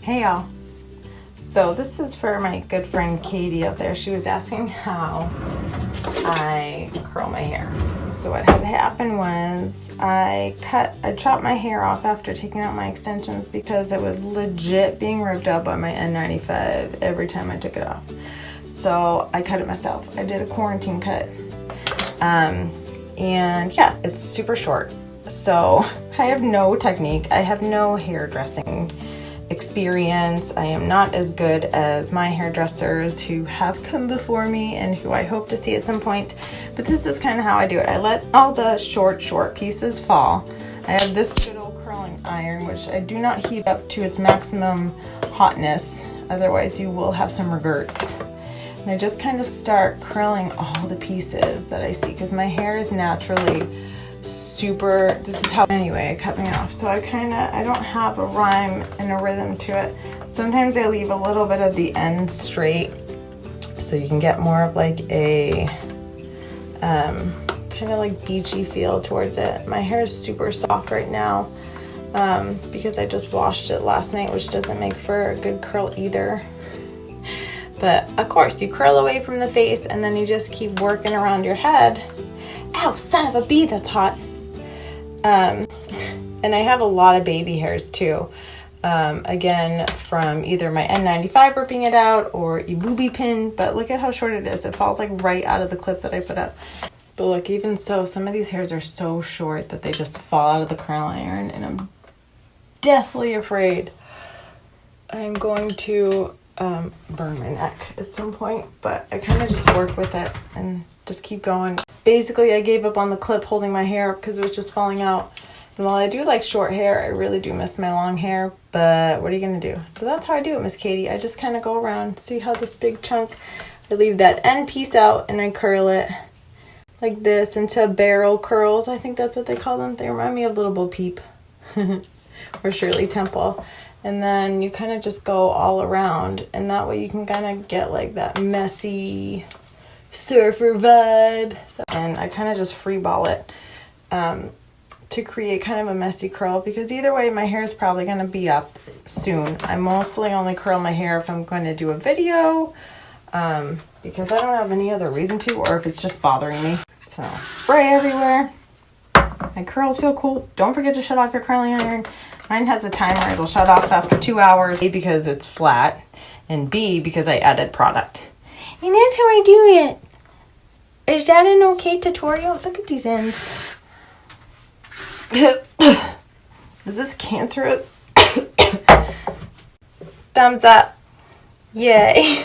Hey y'all. So this is for my good friend Katie out there. She was asking how I curl my hair. So what had happened was I chopped my hair off after taking out my extensions because it was legit being ripped out by my N95 every time I took it off. So I cut it myself. I did a quarantine cut. And yeah, it's super short. So I have no technique. I have no hairdressing experience. I am not as good as my hairdressers who have come before me and who I hope to see at some point. But this is kind of how I do it. I let all the short pieces fall. I have this good old curling iron, which I do not heat up to its maximum hotness. Otherwise you will have some regrets. And I just kind of start curling all the pieces that I see because my hair is naturally super, this is how, anyway, I cut me off. So I don't have a rhyme and a rhythm to it. Sometimes I leave a little bit of the end straight so you can get more of like a kind of like beachy feel towards it. My hair is super soft right now because I just washed it last night, which doesn't make for a good curl either. But of course, you curl away from the face and then you just keep working around your head. Ow, son of a bee, that's hot. And I have a lot of baby hairs too. Again, from either my N95 ripping it out or a booby pin, but look at how short it is. It falls like right out of the clip that I put up. But look, even so, some of these hairs are so short that they just fall out of the curl iron, and I'm deathly afraid I'm going to burn my neck at some point, but I kind of just work with it and just keep going. Basically, I gave up on the clip holding my hair up because it was just falling out. And while I do like short hair, I really do miss my long hair, but what are you gonna do? So that's how I do it, Miss Katie. I just kind of go around, see how this big chunk, I leave that end piece out and I curl it like this into barrel curls. I think that's what they call them. They remind me of Little Bo Peep or Shirley Temple. And then you kind of just go all around, and that way you can kind of get like that messy surfer vibe. And I kind of just free ball it to create kind of a messy curl, because either way my hair is probably going to be up soon. I mostly only curl my hair if I'm going to do a video because I don't have any other reason to, or if it's just bothering me. So spray everywhere. My curls feel cool. Don't forget to shut off your curling iron. Mine has a timer. It'll shut off after 2 hours. A, because it's flat, and B, because I added product. And that's how I do it. Is that an okay tutorial? Look at these ends. Is this cancerous? Thumbs up. Yay.